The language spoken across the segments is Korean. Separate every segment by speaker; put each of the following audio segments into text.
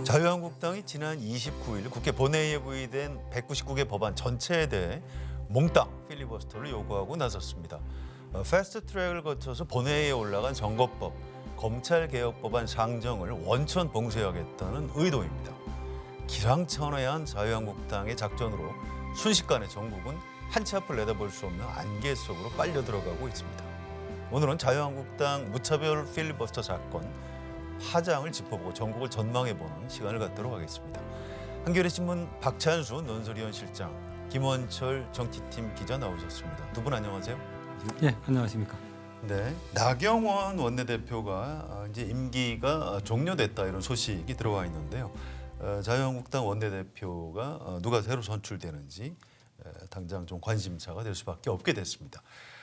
Speaker 1: 자유한국당이 지난 29일 국회 본회의에 부의된 199개 법안 전체에 대해 몽땅 필리버스터를 요구하고 나섰습니다. 패스트트랙을 거쳐서 본회의에 올라간 선거법, 검찰개혁법안 상정을 원천 봉쇄하겠다는 의도입니다. 기상천외한 자유한국당의 작전으로 순식간에 전국은 한 치 앞을 내다볼 수 없는 안개 속으로 빨려 들어가고 있습니다. 오늘은 자유한국당 무차별 필리버스터 사건 파장을 짚어보고 전국을 전망해보는 시간을 갖도록 하겠습니다. 한겨레신문 박찬수 논설위원 실장, 김원철 정치팀 기자 나오셨습니다. 두 분 안녕하세요.
Speaker 2: 네, 안녕하십니까.
Speaker 1: 네, 나경원 원내대표가 이제 임기가 종료됐다 이런 소식이 들어와 있는데요. 자유한국당 원내대표가 누가 새로 선출되는지 당장 좀 관심사가 될 수밖에 없게 됐습니다.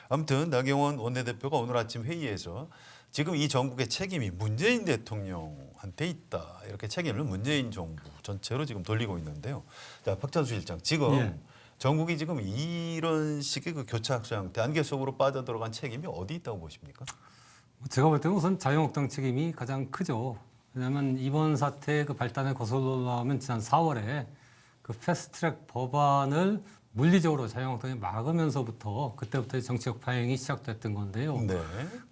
Speaker 1: 아무튼 나경원 원내대표가 오늘 아침 회의에서 지금 이 전국의 책임이 문재인 대통령한테 있다. 이렇게 책임을 문재인 정부 전체로 지금 돌리고 있는데요. 자, 박찬수 실장, 지금 전국이 지금 이런 식의 그 교착 상태, 안개 속으로 빠져들어간 책임이 어디 있다고 보십니까?
Speaker 2: 제가 볼 때는 우선 자유한국당 책임이 가장 크죠. 왜냐하면 이번 사태의 그 발단을 거슬러 올라오면 지난 4월에 그 패스트트랙 법안을 물리적으로 자유한국당이 막으면서부터 그때부터 정치적 파행이 시작됐던 건데요.
Speaker 1: 네.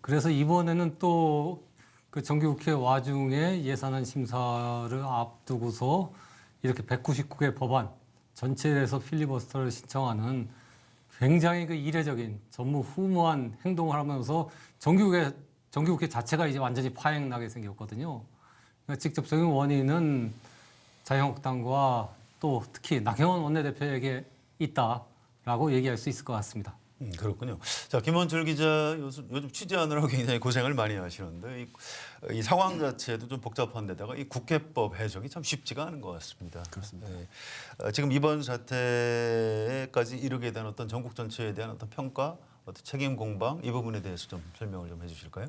Speaker 2: 그래서 이번에는 또 그 정기국회 와중에 예산안 심사를 앞두고서 이렇게 199개 법안 전체에서 필리버스터를 신청하는 굉장히 그 이례적인 전무후무한 행동을 하면서 정기국회 자체가 이제 완전히 파행나게 생겼거든요. 그러니까 직접적인 원인은 자유한국당과 또 특히 나경원 원내대표에게 있다라고 얘기할 수 있을 것 같습니다.
Speaker 1: 그렇군요. 자, 김원철 기자 요즘 취재하느라고 굉장히 고생을 많이 하시는데 이 상황 자체도 좀 복잡한 데다가 이 국회법 해석이 참 쉽지가 않은 것 같습니다.
Speaker 3: 그렇습니다.
Speaker 1: 네. 지금 이번 사태까지 이르게 된 어떤 전국 전체에 대한 어떤 평가, 어떤 책임 공방 이 부분에 대해서 좀 설명을 좀 해주실까요?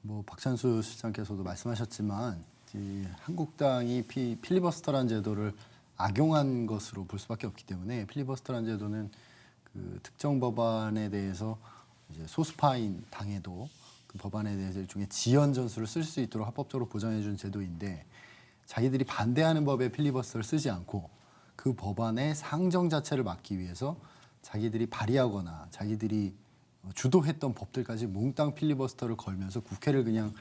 Speaker 3: 뭐 박찬수 실장께서도 말씀하셨지만 이 한국당이 필리버스터라는 제도를 악용한 것으로 볼 수밖에 없기 때문에 필리버스터라는 제도는 그 특정 법안에 대해서 이제 소수파인 당에도 그 법안에 대해서 일종의 지연 전술을 쓸 수 있도록 합법적으로 보장해 준 제도인데 자기들이 반대하는 법에 필리버스터를 쓰지 않고 그 법안의 상정 자체를 막기 위해서 자기들이 발의하거나 자기들이 주도했던 법들까지 몽땅 필리버스터를 걸면서 국회를 그냥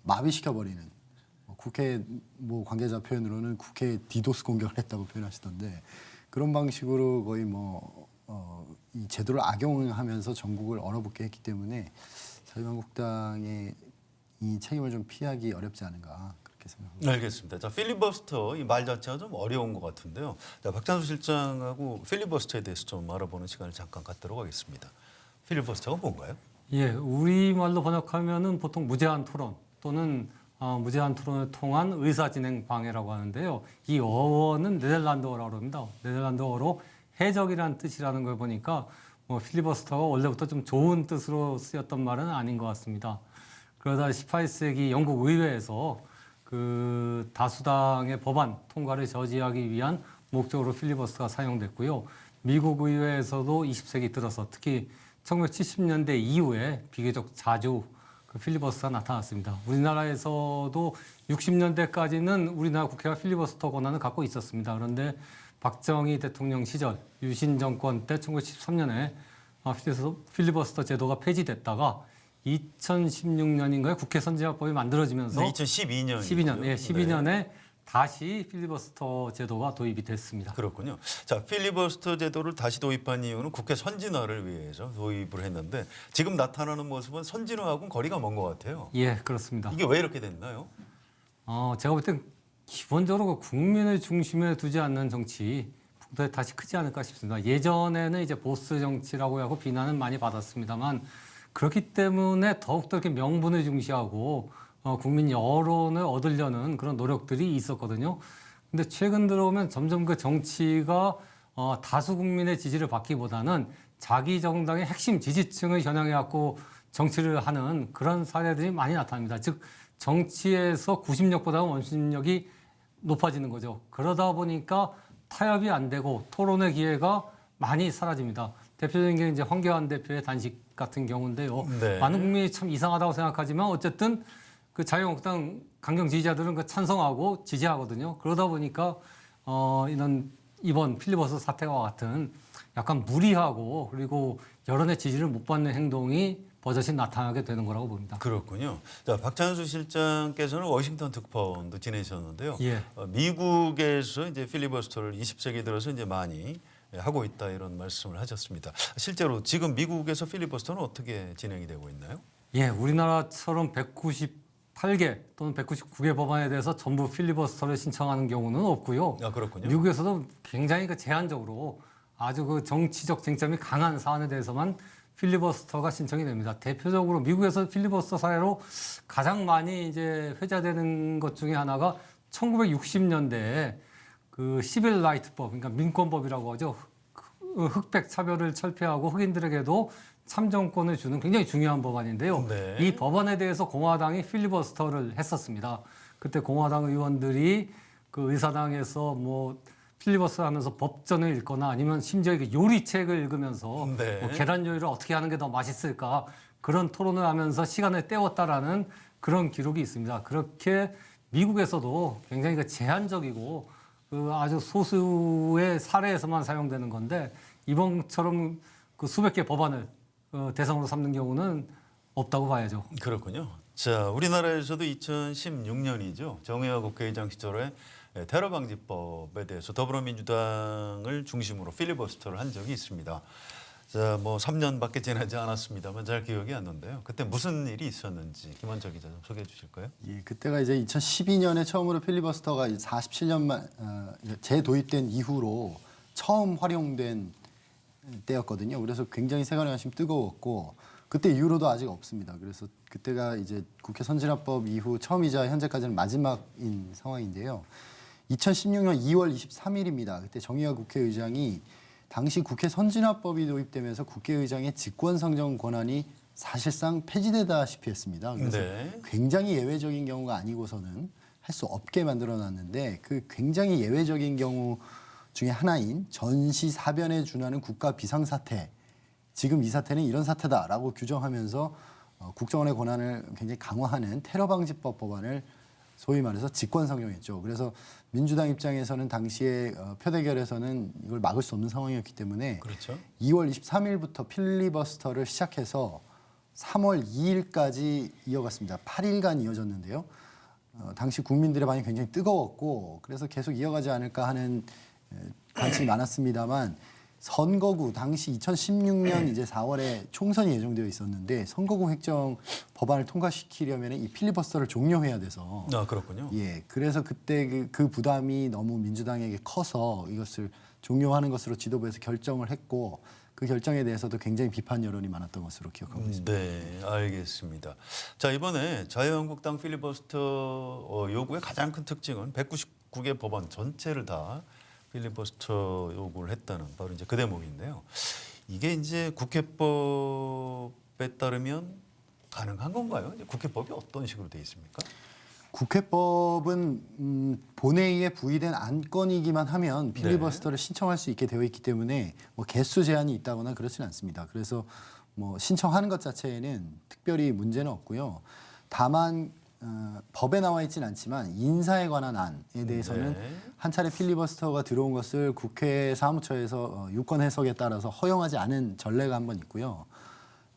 Speaker 3: 마비시켜 버리는 국회 뭐 관계자 표현으로는 국회 디도스 공격을 했다고 표현하시던데 그런 방식으로 거의 이 제도를 악용하면서 전국을 얼어붙게 했기 때문에 자유한국당의 이 책임을 좀 피하기 어렵지 않은가 그렇게 생각합니다.
Speaker 1: 알겠습니다. 자, 필리버스터 이 말 자체가 좀 어려운 것 같은데요. 자, 박찬수 실장하고 필리버스터에 대해서 좀 알아보는 시간을 잠깐 갖도록 하겠습니다. 필리버스터가 뭔가요?
Speaker 2: 예, 우리말로 번역하면은 보통 무제한 토론 또는 무제한 토론을 통한 의사진행 방해라고 하는데요. 이 어원은 네덜란드어라고 합니다. 네덜란드어로 해적이라는 뜻이라는 걸 보니까 필리버스터가 원래부터 좀 좋은 뜻으로 쓰였던 말은 아닌 것 같습니다. 그러다 18세기 영국 의회에서 그 다수당의 법안 통과를 저지하기 위한 목적으로 필리버스터가 사용됐고요. 미국 의회에서도 20세기 들어서 특히 1970년대 이후에 비교적 자주 그 필리버스터가 나타났습니다. 우리나라에서도 60년대까지는 우리나라 국회가 필리버스터 권한을 갖고 있었습니다. 그런데 박정희 대통령 시절 유신 정권 때 1913년에 필리버스터 제도가 폐지됐다가 2016년인가요? 국회 선진화법이 만들어지면서 12년에 다시 필리버스터 제도가 도입이 됐습니다.
Speaker 1: 그렇군요. 자, 필리버스터 제도를 다시 도입한 이유는 국회 선진화를 위해서 도입을 했는데 지금 나타나는 모습은 선진화하고는 거리가 먼 것 같아요.
Speaker 2: 예, 그렇습니다.
Speaker 1: 이게 왜 이렇게 됐나요?
Speaker 2: 제가 볼 땐 기본적으로 국민을 중심에 두지 않는 정치 풍토에 다시 크지 않을까 싶습니다. 예전에는 이제 보스 정치라고 하고 비난은 많이 받았습니다만 그렇기 때문에 더욱더 이렇게 명분을 중시하고 국민 여론을 얻으려는 그런 노력들이 있었거든요. 근데 최근 들어오면 점점 그 정치가 다수 국민의 지지를 받기보다는 자기 정당의 핵심 지지층을 겨냥해 갖고 정치를 하는 그런 사례들이 많이 나타납니다. 즉 정치에서 구심력보다 원심력이 높아지는 거죠. 그러다 보니까 타협이 안 되고 토론의 기회가 많이 사라집니다. 대표적인 게 이제 황교안 대표의 단식 같은 경우인데요.
Speaker 1: 네.
Speaker 2: 많은 국민이 참 이상하다고 생각하지만 어쨌든 그 자유한국당 강경 지지자들은 그 찬성하고 지지하거든요. 그러다 보니까 이번 필리버스터 사태와 같은 약간 무리하고 그리고 여론의 지지를 못 받는 행동이 버젓이 나타나게 되는 거라고 봅니다.
Speaker 1: 그렇군요. 자, 박찬수 실장께서는 워싱턴 특파원도 지내셨는데요.
Speaker 2: 예.
Speaker 1: 미국에서 이제 필리버스터를 20세기 들어서 이제 많이 하고 있다 이런 말씀을 하셨습니다. 실제로 지금 미국에서 필리버스터는 어떻게 진행이 되고 있나요?
Speaker 2: 예, 우리나라처럼 198개 또는 199개 법안에 대해서 전부 필리버스터를 신청하는 경우는 없고요.
Speaker 1: 아, 그렇군요.
Speaker 2: 미국에서도 굉장히 그 제한적으로 아주 그 정치적 쟁점이 강한 사안에 대해서만 필리버스터가 신청이 됩니다. 대표적으로 미국에서 필리버스터 사례로 가장 많이 이제 회자되는 것 중에 하나가 1960년대에 그 시빌 라이트법, 그러니까 민권법이라고 하죠. 흑백 차별을 철폐하고 흑인들에게도 참정권을 주는 굉장히 중요한 법안인데요.
Speaker 1: 네.
Speaker 2: 이 법안에 대해서 공화당이 필리버스터를 했었습니다. 그때 공화당 의원들이 그 의사당에서 뭐 필리버스터 하면서 법전을 읽거나 아니면 심지어 그 요리책을 읽으면서
Speaker 1: 네.
Speaker 2: 뭐 계란 요리를 어떻게 하는 게 더 맛있을까 그런 토론을 하면서 시간을 때웠다라는 그런 기록이 있습니다. 그렇게 미국에서도 굉장히 그 제한적이고 그 아주 소수의 사례에서만 사용되는 건데 이번처럼 그 수백 개 법안을 대상으로 삼는 경우는 없다고 봐야죠.
Speaker 1: 그렇군요. 자, 우리나라에서도 2016년이죠. 정의화 국회의장 시절에 테러 방지법에 대해서 더불어민주당을 중심으로 필리버스터를 한 적이 있습니다. 자, 뭐 3년밖에 지나지 않았습니다만 잘 기억이 안 나는데요. 그때 무슨 일이 있었는지 김원철 기자 좀 소개해 주실까요?
Speaker 3: 예, 그때가 이제 2012년에 처음으로 필리버스터가 47년만 재도입된 이후로 처음 활용된 때였거든요. 그래서 굉장히 세간의 관심 뜨거웠고 그때 이후로도 아직 없습니다. 그래서 그때가 이제 국회 선진화법 이후 처음이자 현재까지는 마지막인 상황인데요. 2016년 2월 23일입니다. 그때 정의화 국회의장이 당시 국회 선진화법이 도입되면서 국회의장의 직권상정 권한이 사실상 폐지되다시피 했습니다. 그래서
Speaker 1: 네.
Speaker 3: 굉장히 예외적인 경우가 아니고서는 할 수 없게 만들어놨는데 그 굉장히 예외적인 경우 중에 하나인 전시 사변에 준하는 국가 비상사태, 지금 이 사태는 이런 사태다라고 규정하면서 국정원의 권한을 굉장히 강화하는 테러방지법 법안을 소위 말해서 직권상정했죠. 그래서 민주당 입장에서는 당시에 표대결에서는 이걸 막을 수 없는 상황이었기 때문에
Speaker 1: 그렇죠.
Speaker 3: 2월 23일부터 필리버스터를 시작해서 3월 2일까지 이어갔습니다. 8일간 이어졌는데요. 당시 국민들의 반응이 굉장히 뜨거웠고 그래서 계속 이어가지 않을까 하는 관심이 많았습니다만 선거구 당시 2016년 이제 4월에 총선이 예정되어 있었는데 선거구 획정 법안을 통과시키려면 이 필리버스터를 종료해야 돼서
Speaker 1: 아, 그렇군요.
Speaker 3: 예, 그래서 그때 그 부담이 너무 민주당에게 커서 이것을 종료하는 것으로 지도부에서 결정을 했고 그 결정에 대해서도 굉장히 비판 여론이 많았던 것으로 기억하고 있습니다.
Speaker 1: 네, 알겠습니다. 자, 이번에 자유한국당 필리버스터 요구의 가장 큰 특징은 199개 법안 전체를 다 필리버스터 요구를 했다는 바로 이제 그 대목인데요. 이게 이제 국회법에 따르면 가능한 건가요? 이제 국회법이 어떤 식으로 되어 있습니까?
Speaker 3: 국회법은 본회의에 부의된 안건이기만 하면 필리버스터를 신청할 수 있게 되어 있기 때문에 뭐 개수 제한이 있다거나 그렇지는 않습니다. 그래서 뭐 신청하는 것 자체에는 특별히 문제는 없고요. 다만 법에 나와 있지는 않지만 인사에 관한 안에 대해서는
Speaker 1: 네.
Speaker 3: 한 차례 필리버스터가 들어온 것을 국회 사무처에서 유권 해석에 따라서 허용하지 않은 전례가 한 번 있고요.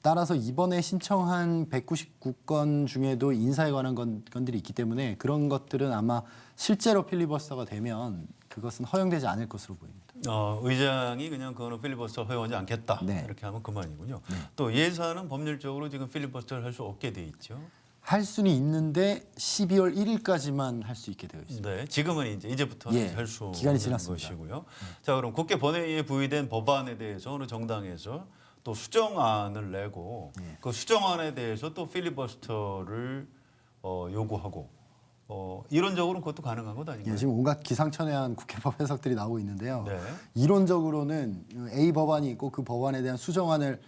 Speaker 3: 따라서 이번에 신청한 199건 중에도 인사에 관한 건들이 있기 때문에 그런 것들은 아마 실제로 필리버스터가 되면 그것은 허용되지 않을 것으로 보입니다.
Speaker 1: 의장이 그냥 그거는 필리버스터 허용하지 않겠다
Speaker 3: 네.
Speaker 1: 이렇게 하면 그만이군요. 또 예산은 법률적으로 지금 필리버스터를 할 수 없게 돼 있죠.
Speaker 3: 할 수는 있는데 12월 1일까지만 할 수 있게 되어 있습니다.
Speaker 1: 네, 지금은 이제부터는
Speaker 3: 예,
Speaker 1: 할 수
Speaker 3: 기간이
Speaker 1: 없는
Speaker 3: 지났습니다.
Speaker 1: 것이고요. 자, 그럼 국회 본회의에 부의된 법안에 대해서 어느 정당에서 또 수정안을 내고 그 수정안에 대해서 또 필리버스터를 요구하고 이론적으로는 그것도 가능한 것 아닌가요?
Speaker 3: 예, 지금 온갖 기상천외한 국회법 해석들이 나오고 있는데요.
Speaker 1: 네.
Speaker 3: 이론적으로는 A 법안이 있고 그 법안에 대한 수정안을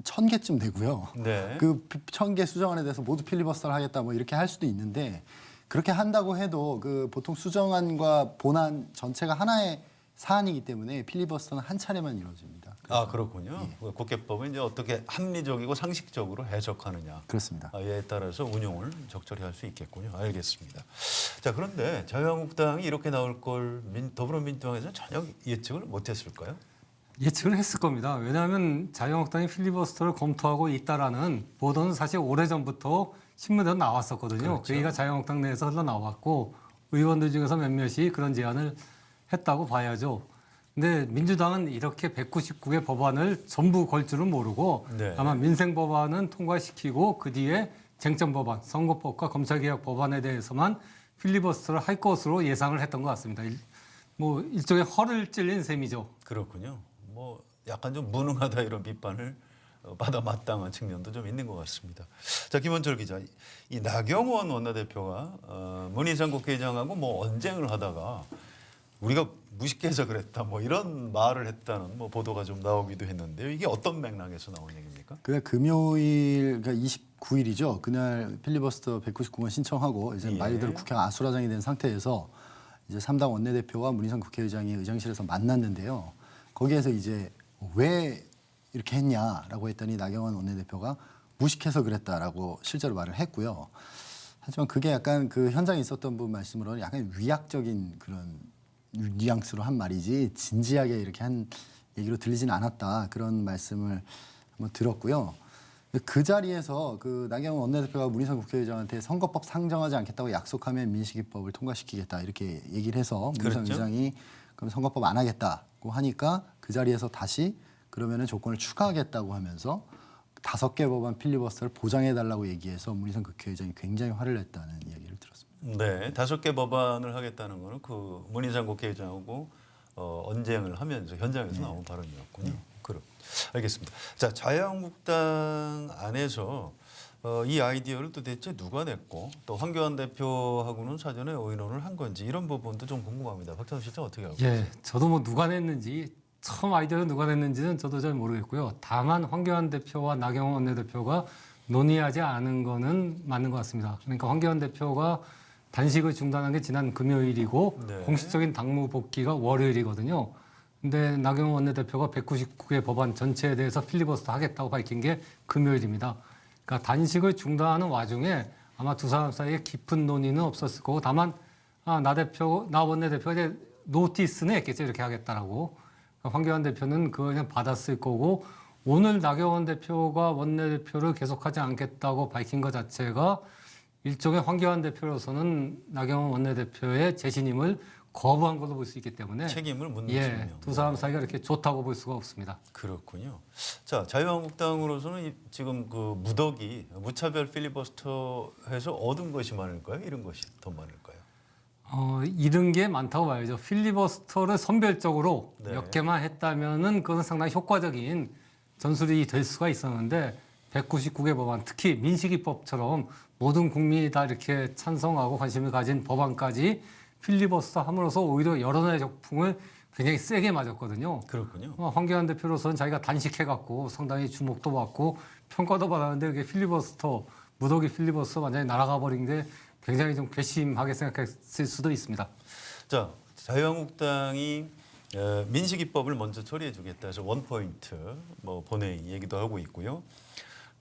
Speaker 3: 1000개쯤 되고요.
Speaker 1: 네.
Speaker 3: 그 1000개 수정안에 대해서 모두 필리버스터를 하겠다 뭐 이렇게 할 수도 있는데 그렇게 한다고 해도 그 보통 수정안과 본안 전체가 하나의 사안이기 때문에 필리버스터는 한 차례만 이루어집니다.
Speaker 1: 아 그렇군요. 국회법은 이제 어떻게 합리적이고 상식적으로 해석하느냐.
Speaker 3: 그렇습니다.
Speaker 1: 에 따라서 운용을 적절히 할 수 있겠군요. 알겠습니다. 자 그런데 자유한국당이 이렇게 나올 걸 더불어민주당에서는 전혀 예측을 못했을까요?
Speaker 2: 예측을 했을 겁니다. 왜냐하면 자유한국당이 필리버스터를 검토하고 있다라는 보도는 사실 오래전부터 신문에도 나왔었거든요.
Speaker 1: 그렇죠.
Speaker 2: 그 얘기가 자유한국당 내에서 흘러나왔고 의원들 중에서 몇몇이 그런 제안을 했다고 봐야죠. 근데 민주당은 이렇게 199개 법안을 전부 걸 줄은 모르고
Speaker 1: 네.
Speaker 2: 아마 민생 법안은 통과시키고 그 뒤에 쟁점 법안, 선거법과 검찰개혁 법안에 대해서만 필리버스터를 할 것으로 예상을 했던 것 같습니다. 뭐 일종의 허를 찔린 셈이죠.
Speaker 1: 그렇군요. 뭐 약간 좀 무능하다 이런 비판을 받아 마땅한 측면도 좀 있는 것 같습니다. 자 김원철 기자, 이 나경원 원내대표가 문희상 국회의장하고 뭐 언쟁을 하다가 우리가 무식해서 그랬다 뭐 이런 말을 했다는 뭐 보도가 좀 나오기도 했는데요. 이게 어떤 맥락에서 나온 얘기입니까?
Speaker 3: 그날 금요일 그러니까 29일이죠. 그날 필리버스터 199건 신청하고 이제
Speaker 1: 예.
Speaker 3: 말 그대로 국회가 아수라장이 된 상태에서 이제 3당 원내대표와 문희상 국회의장이 의장실에서 만났는데요. 거기에서 이제 왜 이렇게 했냐라고 했더니 나경원 원내대표가 무식해서 그랬다라고 실제로 말을 했고요. 하지만 그게 약간 그 현장에 있었던 분 말씀으로는 약간 위약적인 그런 뉘앙스로 한 말이지 진지하게 이렇게 한 얘기로 들리지는 않았다. 그런 말씀을 한번 들었고요. 그 자리에서 그 나경원 원내대표가 문희상 국회의장한테 선거법 상정하지 않겠다고 약속하면 민식이법을 통과시키겠다 이렇게 얘기를 해서 문희상
Speaker 1: 그렇죠.
Speaker 3: 의장이 그럼 선거법 안 하겠다고 하니까 그 자리에서 다시 그러면은 조건을 추가하겠다고 하면서 5개 법안 필리버스터를 보장해달라고 얘기해서 문희상 국회의장이 굉장히 화를 냈다는 이야기를 들었습니다.
Speaker 1: 네, 5개 법안을 하겠다는 거는 그 문희상 국회의장하고 언쟁을 하면서 현장에서 나온 발언이었군요. 그럼 알겠습니다. 자, 자유한국당 안에서 이 아이디어를 도대체 누가 냈고 또 황교안 대표하고는 사전에 의논을 한 건지 이런 부분도 좀 궁금합니다. 박찬수 실장 어떻게 알고 계세요?
Speaker 2: 예, 저도 뭐 누가 냈는지 처음 아이디어를 누가 냈는지는 저도 잘 모르겠고요. 다만 황교안 대표와 나경원 원내대표가 논의하지 않은 거는 맞는 것 같습니다. 그러니까 황교안 대표가 단식을 중단한 게 지난 금요일이고
Speaker 1: 네.
Speaker 2: 공식적인 당무 복귀가 월요일이거든요. 근데 나경원 원내대표가 199개 법안 전체에 대해서 필리버스터 하겠다고 밝힌 게 금요일입니다. 그러니까 단식을 중단하는 와중에 아마 두 사람 사이에 깊은 논의는 없었을 거고 다만 나 원내대표가 이제 노티스는 했겠죠. 이렇게 하겠다라고. 그러니까 황교안 대표는 그거 그냥 받았을 거고 오늘 나경원 대표가 원내대표를 계속하지 않겠다고 밝힌 것 자체가 일종의 황교안 대표로서는 나경원 원내대표의 재신임을 거부한 걸로 볼 수 있기 때문에
Speaker 1: 책임을 묻는
Speaker 2: 예,
Speaker 1: 측면.
Speaker 2: 두 사람 사이가 이렇게 좋다고 볼 수가 없습니다.
Speaker 1: 그렇군요. 자, 자유한국당으로서는 지금 그 무더기 무차별 필리버스터해서 얻은 것이 많을까요? 잃은 것이 더 많을까요?
Speaker 2: 잃은 게 많다고 봐야죠. 필리버스터를 선별적으로
Speaker 1: 네.
Speaker 2: 몇 개만 했다면은 그건 상당히 효과적인 전술이 될 수가 있었는데 199개 법안, 특히 민식이법처럼 모든 국민이 다 이렇게 찬성하고 관심을 가진 법안까지 필리버스터 함으로써 오히려 여론의 적풍을 굉장히 세게 맞았거든요.
Speaker 1: 그렇군요.
Speaker 2: 황교안 대표로서는 자기가 단식해갖고 상당히 주목도 받고 평가도 받았는데 이게 필리버스터, 무더기 필리버스터 완전히 날아가 버린 게 굉장히 좀 괘씸하게 생각했을 수도 있습니다.
Speaker 1: 자, 자유한국당이 민식이법을 먼저 처리해주겠다 해서 원포인트 뭐 본회의 얘기도 하고 있고요.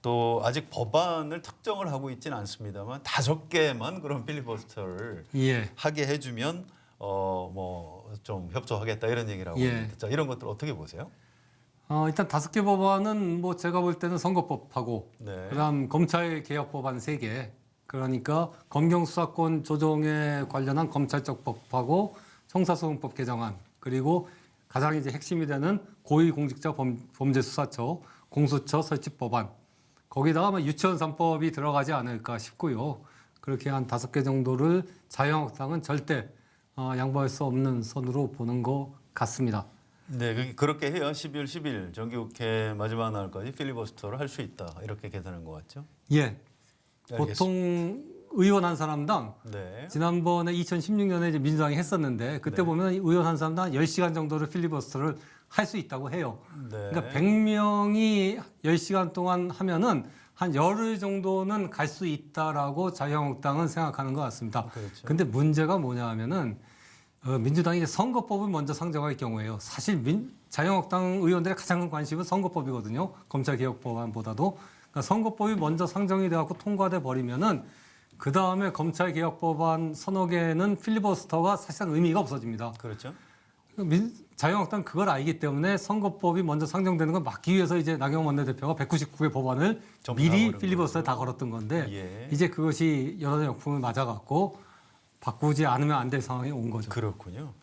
Speaker 1: 또 아직 법안을 특정을 하고 있지는 않습니다만 5개만 그런 필리버스터를
Speaker 2: 예.
Speaker 1: 하게 해주면 뭐 좀 협조하겠다 이런 얘기를 하고
Speaker 2: 예.
Speaker 1: 있는데 자, 이런 것들 어떻게 보세요?
Speaker 2: 일단 5개 법안은 뭐 제가 볼 때는 선거법하고
Speaker 1: 네.
Speaker 2: 그다음 검찰 개혁 법안 3개. 그러니까 검경 수사권 조정에 관련한 검찰적 법하고 형사소송법 개정안 그리고 가장 이제 핵심이 되는 고위공직자 범죄수사처 공수처 설치 법안 거기다가 아마 유치원 3법이 들어가지 않을까 싶고요. 그렇게 한 5개 정도를 자유한국당은 절대 양보할 수 없는 선으로 보는 것 같습니다.
Speaker 1: 네, 그렇게 해야 12월 10일 정기국회 마지막 날까지 필리버스터를 할 수 있다 이렇게 계산한 것 같죠?
Speaker 2: 예.
Speaker 1: 알겠습니다.
Speaker 2: 보통 의원 한 사람당
Speaker 1: 네.
Speaker 2: 지난번에 2016년에 이제 민주당이 했었는데 그때
Speaker 1: 네.
Speaker 2: 보면 의원 한 사람당 10시간 정도를 필리버스터를 할 수 있다고 해요.
Speaker 1: 네.
Speaker 2: 그러니까 100명이 10시간 동안 하면은 한 열흘 정도는 갈 수 있다라고 자유한국당은 생각하는 것 같습니다.
Speaker 1: 그렇죠.
Speaker 2: 근데 문제가 뭐냐 하면은 민주당이 이제 선거법을 먼저 상정할 경우에요. 사실 자유한국당 의원들의 가장 큰 관심은 선거법이거든요. 검찰개혁법안보다도. 그러니까 선거법이 먼저 상정이 돼갖고 통과돼 버리면은 그 다음에 검찰개혁법안 서너 개는 필리버스터가 사실상 의미가 없어집니다.
Speaker 1: 그렇죠.
Speaker 2: 자유한국당 그걸 알기 때문에 선거법이 먼저 상정되는 걸 막기 위해서 이제 나경원 원내대표가 199개 법안을
Speaker 1: 좀
Speaker 2: 미리
Speaker 1: 다
Speaker 2: 필리버스터에 다 걸었던 건데
Speaker 1: 예.
Speaker 2: 이제 그것이 여러 역풍을 맞아갖고 바꾸지 않으면 안 될 상황이 온 거죠.
Speaker 1: 그렇군요.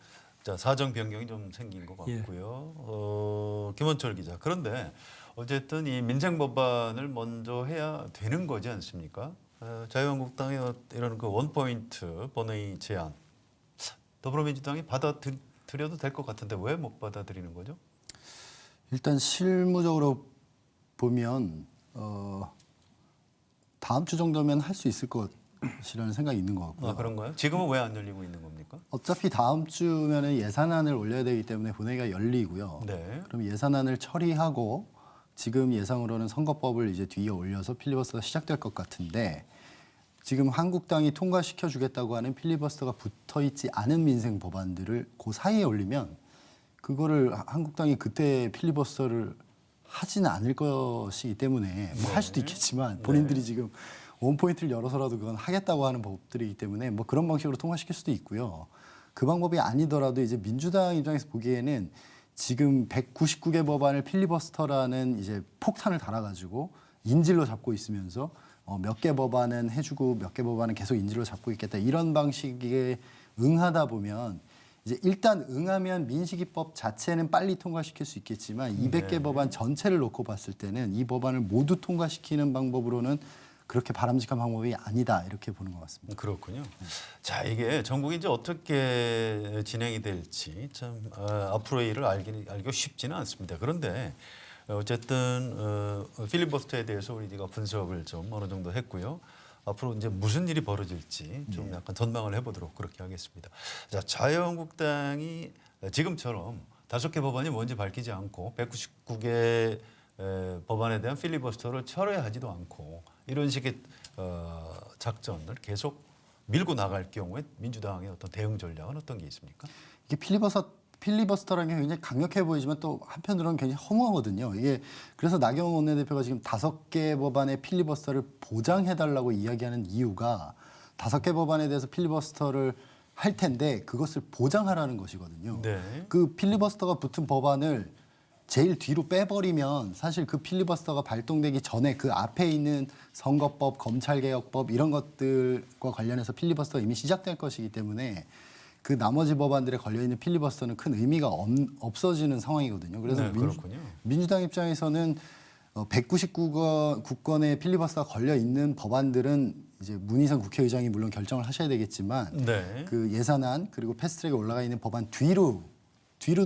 Speaker 1: 자, 사정 변경이 좀 생긴 것
Speaker 2: 예.
Speaker 1: 같고요. 김원철 기자. 그런데 어쨌든 이 민생 법안을 먼저 해야 되는 거지 않습니까? 자유한국당의 이런 그 원포인트 본회의 제안 더불어민주당이 받아들여도 될 것 같은데 왜 못 받아들이는 거죠?
Speaker 3: 일단 실무적으로 보면 다음 주 정도면 할 수 있을 것이라는 생각이 있는 것 같고요.
Speaker 1: 아, 그런가요? 지금은 왜 안 열리고 있는 겁니까?
Speaker 3: 어차피 다음 주면은 예산안을 올려야 되기 때문에 본회의가 열리고요.
Speaker 1: 네.
Speaker 3: 그럼 예산안을 처리하고 지금 예상으로는 선거법을 이제 뒤에 올려서 필리버스터가 시작될 것 같은데 지금 한국당이 통과시켜 주겠다고 하는 필리버스터가 붙어 있지 않은 민생 법안들을 그 사이에 올리면 그거를 한국당이 그때 필리버스터를 하지는 않을 것이기 때문에 뭐 할 수도 있겠지만 본인들이 지금 원포인트를 열어서라도 그건 하겠다고 하는 법들이기 때문에 뭐 그런 방식으로 통과시킬 수도 있고요. 그 방법이 아니더라도 이제 민주당 입장에서 보기에는 지금 199개 법안을 필리버스터라는 이제 폭탄을 달아가지고 인질로 잡고 있으면서 몇 개 법안은 해주고 몇 개 법안은 계속 인질로 잡고 있겠다 이런 방식에 응하다 보면 이제 일단 응하면 민식이법 자체는 빨리 통과시킬 수 있겠지만 200개 법안 전체를 놓고 봤을 때는 이 법안을 모두 통과시키는 방법으로는 그렇게 바람직한 방법이 아니다 이렇게 보는 것 같습니다.
Speaker 1: 그렇군요. 자, 이게 전국이 이제 어떻게 진행이 될지 참 앞으로의 일을 알기가 쉽지는 않습니다. 그런데 어쨌든 필리버스터에 대해서 우리가 분석을 좀 어느 정도 했고요. 앞으로 이제 무슨 일이 벌어질지 좀 약간 전망을 해보도록 그렇게 하겠습니다. 자, 자유한국당이 지금처럼 5개 법안이 뭔지 밝히지 않고 199개 법안에 대한 필리버스터를 철회하지도 않고 이런 식의 작전을 계속 밀고 나갈 경우에 민주당의 어떤 대응 전략은 어떤 게 있습니까?
Speaker 3: 이게 필리버스터라는 게 굉장히 강력해 보이지만 또 한편으로는 굉장히 허무하거든요. 이게 그래서 나경원 원내대표가 지금 5개 법안의 필리버스터를 보장해달라고 이야기하는 이유가 5개 법안에 대해서 필리버스터를 할 텐데 그것을 보장하라는 것이거든요.
Speaker 1: 네.
Speaker 3: 그 필리버스터가 붙은 법안을 제일 뒤로 빼버리면 사실 그 필리버스터가 발동되기 전에 그 앞에 있는 선거법, 검찰개혁법 이런 것들과 관련해서 필리버스터가 이미 시작될 것이기 때문에 그 나머지 법안들에 걸려있는 필리버스터는 큰 의미가 없어지는 상황이거든요. 그래서
Speaker 1: 네, 그렇군요.
Speaker 3: 민주당 입장에서는 199건의 필리버스터가 걸려있는 법안들은 이제 문희상 국회의장이 물론 결정을 하셔야 되겠지만
Speaker 1: 네.
Speaker 3: 그 예산안 그리고 패스트트랙에 올라가 있는 법안 뒤로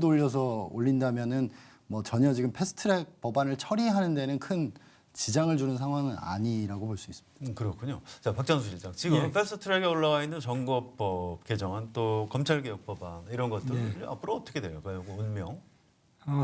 Speaker 3: 돌려서 올린다면은 뭐 전혀 지금 패스트트랙 법안을 처리하는 데는 큰 지장을 주는 상황은 아니라고 볼 수 있습니다.
Speaker 1: 그렇군요. 자, 박장수 실장. 지금
Speaker 2: 예.
Speaker 1: 패스트트랙에 올라와 있는 선거법 개정안 또 검찰개혁 법안 이런 것들
Speaker 2: 예.
Speaker 1: 앞으로 어떻게 될까요? 그 운명?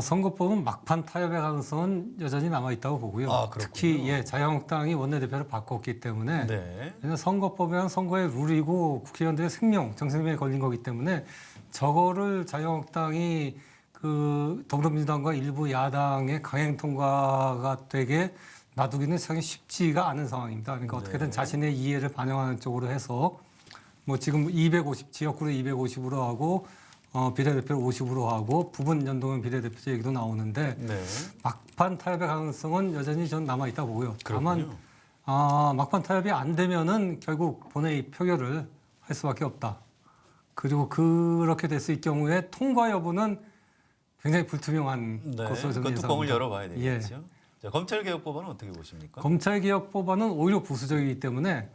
Speaker 2: 선거법은 막판 타협의 가능성은 여전히 남아 있다고 보고요.
Speaker 1: 아, 그렇군요.
Speaker 2: 특히 자유한국당이 원내대표를 바꿨기 때문에
Speaker 1: 네.
Speaker 2: 왜냐하면 선거법이란 선거의 룰이고 국회의원들의 생명, 정생명에 걸린 거기 때문에 저거를 자유한국당이 그 더불어민주당과 일부 야당의 강행 통과가 되게 놔두기는 상당히 쉽지가 않은 상황입니다. 그러니까 어떻게든 자신의 이해를 반영하는 쪽으로 해서 뭐 지금 250 지역구를 250으로 하고 비례대표를 50으로 하고 부분 연동형 비례대표 얘기도 나오는데
Speaker 1: 네.
Speaker 2: 막판 타협의 가능성은 여전히 전 남아 있다 보고요.
Speaker 1: 그렇군요.
Speaker 2: 다만 막판 타협이 안 되면은 결국 본회의 표결을 할 수밖에 없다. 그리고 그렇게 됐을 경우에 통과 여부는 굉장히 불투명한
Speaker 1: 네.
Speaker 2: 것으로 저는
Speaker 1: 그 뚜껑을
Speaker 2: 예상합니다.
Speaker 1: 열어봐야 되겠죠. 자, 검찰개혁 법안은 어떻게 보십니까?
Speaker 2: 검찰개혁 법안은 오히려 보수적이기 때문에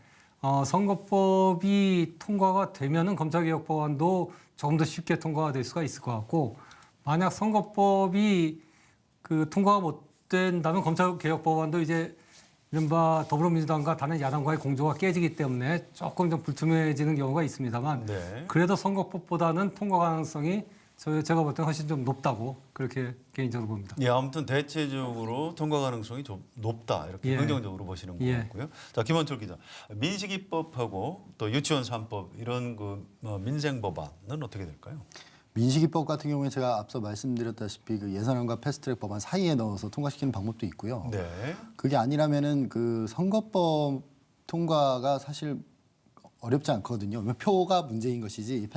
Speaker 2: 선거법이 통과가 되면은 검찰개혁 법안도 조금 더 쉽게 통과가 될 수가 있을 것 같고 만약 선거법이 그 통과가 못 된다면 검찰개혁 법안도 이제 이른바 더불어민주당과 다른 야당과의 공조가 깨지기 때문에 조금 좀 불투명해지는 경우가 있습니다만
Speaker 1: 네.
Speaker 2: 그래도 선거법보다는 통과 가능성이 제가 볼 때는 훨씬 좀 높다고 그렇게 개인적으로 봅니다.
Speaker 1: 예, 아무튼 대체적으로 통과 가능성이 좀 높다 이렇게
Speaker 2: 예.
Speaker 1: 긍정적으로 보시는 것
Speaker 2: 예.
Speaker 1: 같고요. 자, 김원철 기자, 민식이법하고 또 유치원 3법 이런 민생 법안은 어떻게 될까요?
Speaker 3: 민식이법 같은 경우에 제가 앞서 말씀드렸다시피 그 예산안과 패스트트랙 법안 사이에 넣어서 통과시키는 방법도 있고요.
Speaker 1: 네.
Speaker 3: 그게 아니라면은 그 선거법 통과가 사실 어렵지 않거든요. 표가 문제인 것이지 이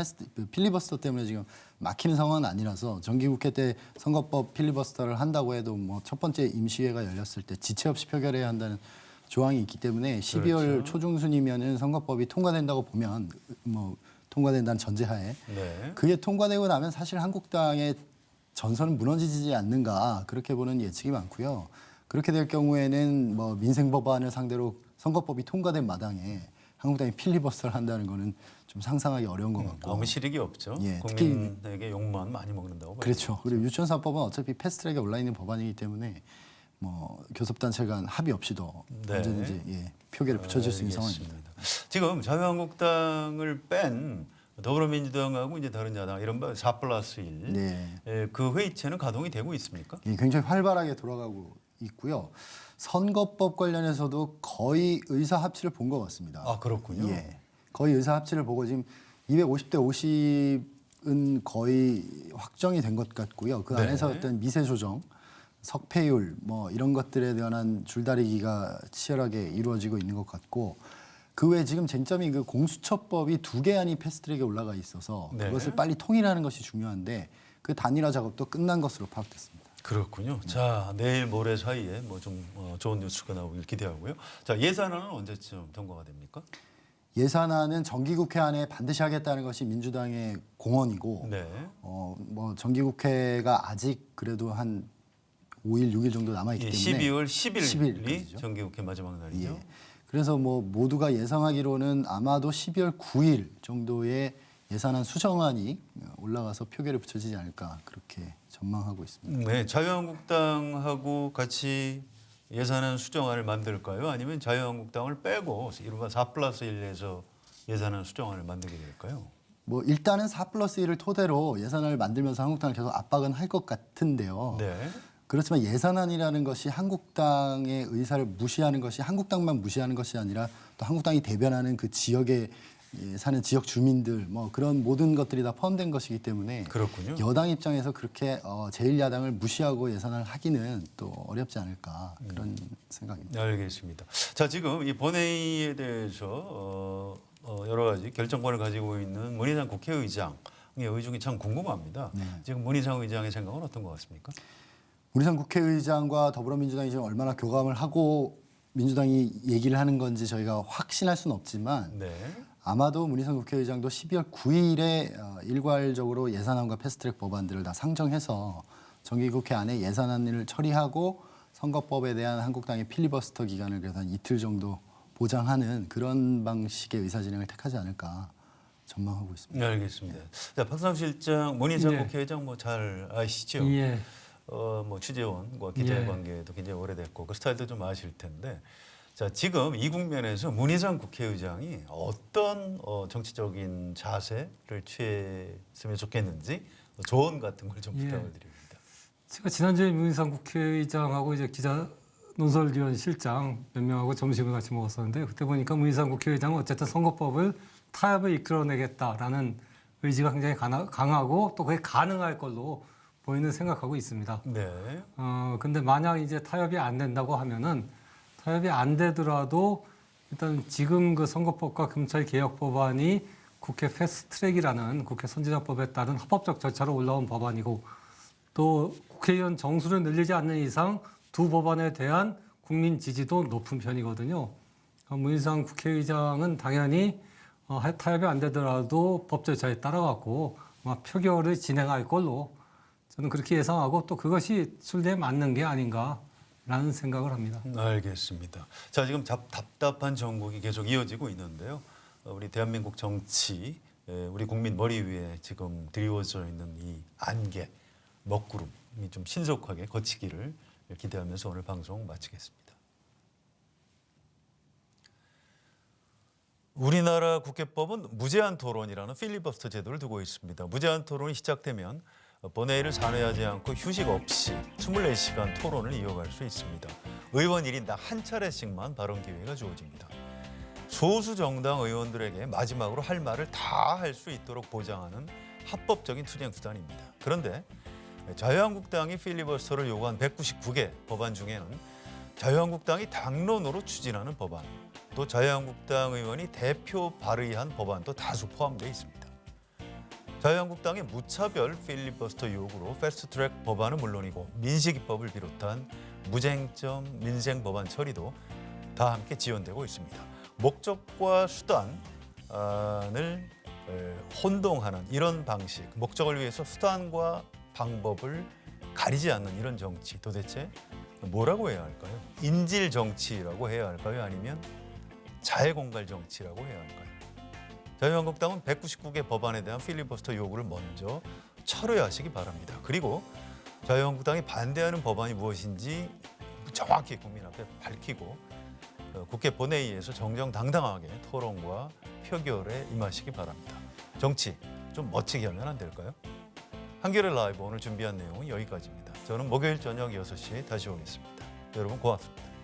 Speaker 3: 필리버스터 때문에 지금 막히는 상황은 아니라서 정기국회 때 선거법 필리버스터를 한다고 해도 뭐 첫 번째 임시회가 열렸을 때 지체 없이 표결해야 한다는 조항이 있기 때문에 12월
Speaker 1: 그렇죠.
Speaker 3: 초중순이면은 선거법이 통과된다고 보면 뭐 통과된다는 전제하에
Speaker 1: 네.
Speaker 3: 그게 통과되고 나면 사실 한국당의 전선은 무너지지 않는가 그렇게 보는 예측이 많고요. 그렇게 될 경우에는 뭐 민생 법안을 상대로 선거법이 통과된 마당에 한국당이 필리버스터를 한다는 거는 좀 상상하기 어려운 것 같고.
Speaker 1: 아무 실익이 없죠.
Speaker 3: 예,
Speaker 1: 국민에게 욕만 많이 먹는다고.
Speaker 3: 그렇죠. 그리고 유치원사법은 어차피 패스트트랙에 올라 있는 법안이기 때문에 뭐 교섭단체 간 합의 없이도
Speaker 1: 네.
Speaker 3: 언제든지 표결에 붙여질 수 있는 상황입니다.
Speaker 1: 알겠습니다. 지금 자유한국당을 뺀 더불어민주당하고 이제 다른 야당 이른바 4+1
Speaker 3: 네.
Speaker 1: 그 회의체는 가동이 되고 있습니까?
Speaker 3: 예, 굉장히 활발하게 돌아가고 있고요. 선거법 관련해서도 거의 의사 합치를 본 것 같습니다.
Speaker 1: 아, 그렇군요.
Speaker 3: 예, 거의 의사 합치를 보고 지금 250대 50은 거의 확정이 된 것 같고요. 그
Speaker 1: 네.
Speaker 3: 안에서 어떤 미세 조정, 석패율 뭐 이런 것들에 대한 줄다리기가 치열하게 이루어지고 있는 것 같고 그 외에 지금 쟁점이 그 공수처법이 2개 안이 패스트트랙에 올라가 있어서
Speaker 1: 네.
Speaker 3: 그것을 빨리 통일하는 것이 중요한데 그 단일화 작업도 끝난 것으로 파악됐습니다.
Speaker 1: 그렇군요. 자, 내일 모레 사이에 뭐 좀 좋은 뉴스가 나오길 기대하고요. 자, 예산안은 언제쯤 통과가 됩니까?
Speaker 3: 예산안은 정기국회 안에 반드시 하겠다는 것이 민주당의 공언이고
Speaker 1: 네.
Speaker 3: 뭐 정기국회가 아직 그래도 한 5일, 6일 정도 남아 있기
Speaker 1: 예,
Speaker 3: 때문에
Speaker 1: 12월 10일이
Speaker 3: 10일
Speaker 1: 정기국회 마지막 날이죠.
Speaker 3: 예. 그래서 뭐 모두가 예상하기로는 아마도 12월 9일 정도에 예산안 수정안이 올라가서 표결에 붙여지지 않을까 그렇게 전망하고 있습니다.
Speaker 1: 네, 자유한국당하고 같이 예산안 수정안을 만들까요? 아니면 자유한국당을 빼고 이른바 4+1에서 예산안 수정안을 만들게 될까요?
Speaker 3: 뭐 일단은 4+1을 토대로 예산안을 만들면서 한국당을 계속 압박은 할 것 같은데요.
Speaker 1: 네.
Speaker 3: 그렇지만 예산안이라는 것이 한국당의 의사를 무시하는 것이 한국당만 무시하는 것이 아니라 또 한국당이 대변하는 그 지역에 사는 지역 주민들 뭐 그런 모든 것들이 다 포함된 것이기 때문에
Speaker 1: 그렇군요.
Speaker 3: 여당 입장에서 그렇게 제1야당을 무시하고 예산을 하기는 또 어렵지 않을까 그런 생각입니다.
Speaker 1: 알겠습니다. 자, 지금 이 본회의에 대해서 여러 가지 결정권을 가지고 있는 문희상 국회의장의 의중이 참 궁금합니다.
Speaker 3: 네.
Speaker 1: 지금 문희상 의장의 생각은 어떤 것 같습니까?
Speaker 3: 문희상 국회의장과 더불어민주당이 지금 얼마나 교감을 하고 민주당이 얘기를 하는 건지 저희가 확신할 수는 없지만
Speaker 1: 네.
Speaker 3: 아마도 문희상 국회의장도 12월 9일에 일괄적으로 예산안과 패스트트랙 법안들을 다 상정해서 정기국회 안에 예산안을 처리하고 선거법에 대한 한국당의 필리버스터 기간을 그래서 한 이틀 정도 보장하는 그런 방식의 의사진행을 택하지 않을까 전망하고 있습니다.
Speaker 1: 네, 알겠습니다. 자, 박상수 실장, 문희상
Speaker 2: 예.
Speaker 1: 국회의장 뭐 잘 아시죠?
Speaker 2: 예.
Speaker 1: 뭐 취재원과 기자의
Speaker 2: 예.
Speaker 1: 관계도 굉장히 오래됐고 그 스타일도 좀 아실 텐데, 자, 지금 이 국면에서 문희상 국회의장이 어떤 정치적인 자세를 취했으면 좋겠는지 조언 같은 걸 좀
Speaker 2: 예.
Speaker 1: 부탁을 드립니다.
Speaker 2: 제가 지난주에 문희상 국회의장하고 이제 기자 논설위원 실장 몇 명하고 점심을 같이 먹었었는데 그때 보니까 문희상 국회의장은 어쨌든 선거법을 타협을 이끌어내겠다라는 의지가 굉장히 강하고 또 그게 가능할 걸로 보이는 생각하고 있습니다.
Speaker 1: 네.
Speaker 2: 근데 만약 이제 타협이 안 된다고 하면은 타협이 안 되더라도 일단 지금 그 선거법과 검찰 개혁 법안이 국회 패스트트랙이라는 국회 선진화법에 따른 합법적 절차로 올라온 법안이고 또 국회의원 정수를 늘리지 않는 이상 두 법안에 대한 국민 지지도 높은 편이거든요. 문희상 국회의장은 당연히 타협이 안 되더라도 법 절차에 따라갖고 표결을 진행할 걸로 저는 그렇게 예상하고 또 그것이 순리에 맞는 게 아닌가라는 생각을 합니다.
Speaker 1: 알겠습니다. 자, 지금 답답한 정국이 계속 이어지고 있는데요. 우리 대한민국 정치, 우리 국민 머리 위에 지금 드리워져 있는 이 안개, 먹구름이 좀 신속하게 거치기를 기대하면서 오늘 방송 마치겠습니다. 우리나라 국회법은 무제한 토론이라는 필리버스터 제도를 두고 있습니다. 무제한 토론이 시작되면 본회의를 산회하지 않고 휴식 없이 24시간 토론을 이어갈 수 있습니다. 의원 1인당 한 차례씩만 발언 기회가 주어집니다. 소수 정당 의원들에게 마지막으로 할 말을 다 할 수 있도록 보장하는 합법적인 투쟁 수단입니다. 그런데 자유한국당이 필리버스터를 요구한 199개 법안 중에는 자유한국당이 당론으로 추진하는 법안, 또 자유한국당 의원이 대표 발의한 법안도 다수 포함되어 있습니다. 자유한국당의 무차별 필리버스터 요구로 패스트트랙 법안은 물론이고 민식이법을 비롯한 무쟁점 민생 법안 처리도 다 함께 지연되고 있습니다. 목적과 수단을 혼동하는 이런 방식, 목적을 위해서 수단과 방법을 가리지 않는 이런 정치, 도대체 뭐라고 해야 할까요? 인질 정치라고 해야 할까요? 아니면 자해공갈 정치라고 해야 할까요? 자유한국당은 199개 법안에 대한 필리버스터 요구를 먼저 철회하시기 바랍니다. 그리고 자유한국당이 반대하는 법안이 무엇인지 정확히 국민 앞에 밝히고 국회 본회의에서 정정당당하게 토론과 표결에 임하시기 바랍니다. 정치 좀 멋지게 하면 안 될까요? 한겨레 라이브 오늘 준비한 내용은 여기까지입니다. 저는 목요일 저녁 6시 다시 오겠습니다. 여러분 고맙습니다.